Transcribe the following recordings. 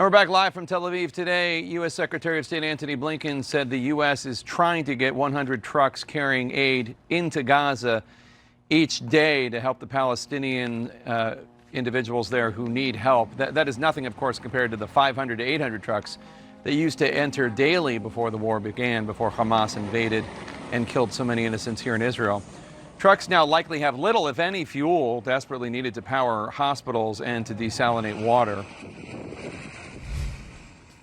And we're back live from Tel Aviv today. U.S. Secretary of State Antony Blinken said the U.S. is trying to get 100 trucks carrying aid into Gaza each day to help the Palestinian individuals there who need help. That is nothing, of course, compared to the 500 to 800 trucks that used to enter daily before the war began, before Hamas invaded and killed so many innocents here in Israel. Trucks now likely have little, if any, fuel desperately needed to power hospitals and to desalinate water.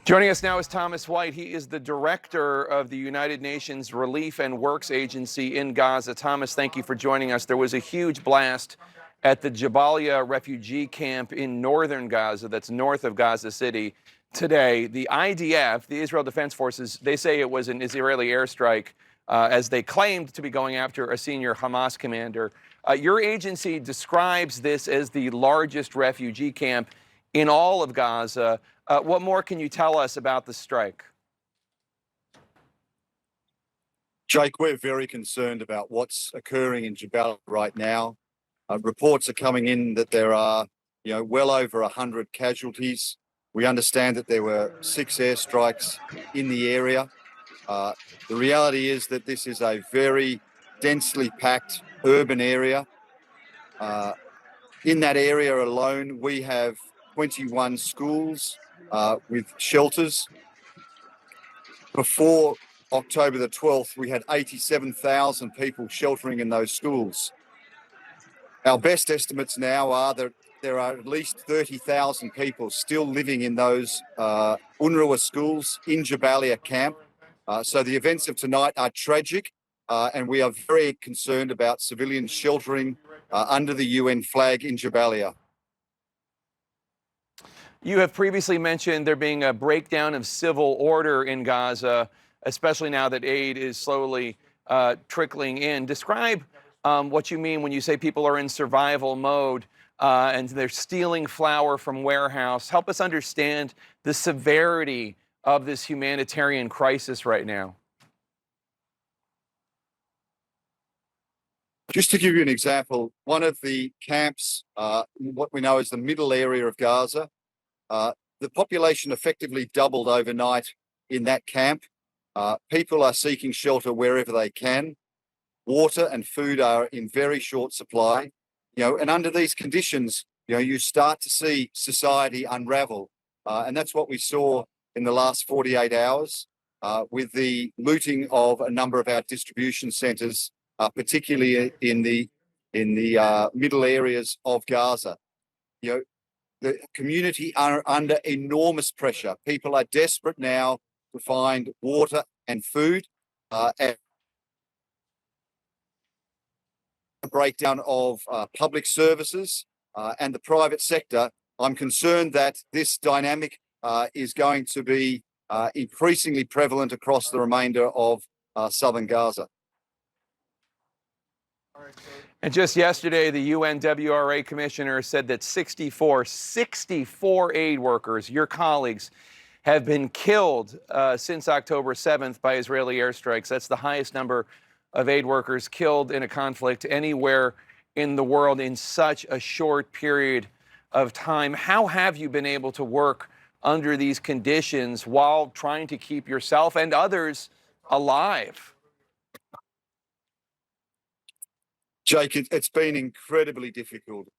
Joining us now is Thomas White. He is the director of the United Nations Relief and Works Agency in Gaza. Thomas, thank you for joining us. There was a huge blast at the Jabalia refugee camp in northern Gaza, that's north of Gaza City, today. The IDF, the Israel Defense Forces, they say it was an Israeli airstrike, as they claimed to be going after a senior Hamas commander. Your agency describes this as the largest refugee camp in all of Gaza. What more can you tell us about the strike? Jake, we're very concerned about what's occurring in Jabalia right now. Reports are coming in that there are, well over 100 casualties. We understand that there were 6 airstrikes in the area. The reality is that this is a very densely packed urban area. In that area alone, we have 21 schools with shelters. Before October the 12th, we had 87,000 people sheltering in those schools. Our best estimates now are that there are at least 30,000 people still living in those UNRWA schools in Jabalia camp. So the events of tonight are tragic, and we are very concerned about civilians sheltering under the UN flag in Jabalia. You have previously mentioned there being a breakdown of civil order in Gaza, especially now that aid is slowly trickling in. Describe what you mean when you say people are in survival mode and they're stealing flour from warehouse. Help us understand the severity of this humanitarian crisis right now. Just to give you an example, one of the camps, what we know is the middle area of Gaza, the population effectively doubled overnight in that camp. People are seeking shelter wherever they can. Water and food are in very short supply. And under these conditions, you start to see society unravel. And that's what we saw in the last 48 hours with the looting of a number of our distribution centres, particularly in the middle areas of Gaza. The community are under enormous pressure. People are desperate now to find water and food. And a breakdown of public services and the private sector. I'm concerned that this dynamic is going to be increasingly prevalent across the remainder of southern Gaza. And just yesterday, the UNRWA commissioner said that 64 aid workers, your colleagues, have been killed since October 7th by Israeli airstrikes. That's the highest number of aid workers killed in a conflict anywhere in the world in such a short period of time. How have you been able to work under these conditions while trying to keep yourself and others alive? Jake, it's been incredibly difficult.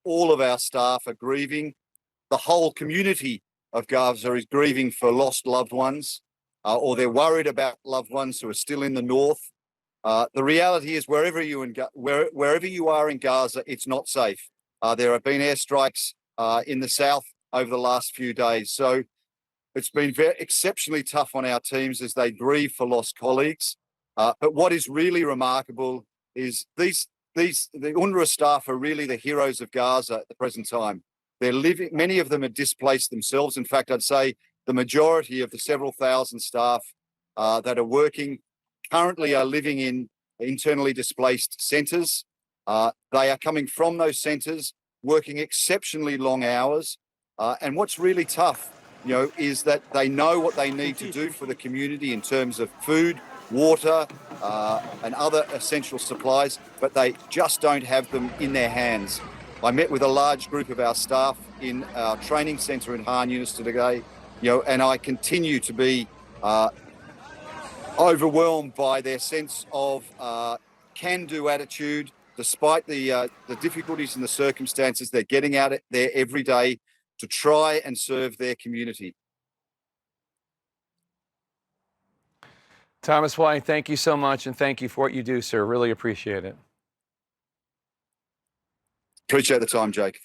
All of our staff are grieving. The whole community of Gaza is grieving for lost loved ones, or they're worried about loved ones who are still in the north. The reality is wherever you are in Gaza, it's not safe. There have been airstrikes in the south over the last few days. So it's been exceptionally tough on our teams as they grieve for lost colleagues. But what is really remarkable is the UNRWA staff are really the heroes of Gaza at the present time. They're living, many of them are displaced themselves. In fact, I'd say the majority of the several thousand staff that are working currently are living in internally displaced centres. They are coming from those centres, working exceptionally long hours. And what's really tough, is that they know what they need to do for the community in terms of food, water, and other essential supplies, but they just don't have them in their hands. I met with a large group of our staff in our training centre in Han Yunis today, and I continue to be overwhelmed by their sense of can-do attitude. Despite the difficulties and the circumstances, they're getting out there every day to try and serve their community. Thomas White, thank you so much, and thank you for what you do, sir. Really appreciate it. Appreciate the time, Jake.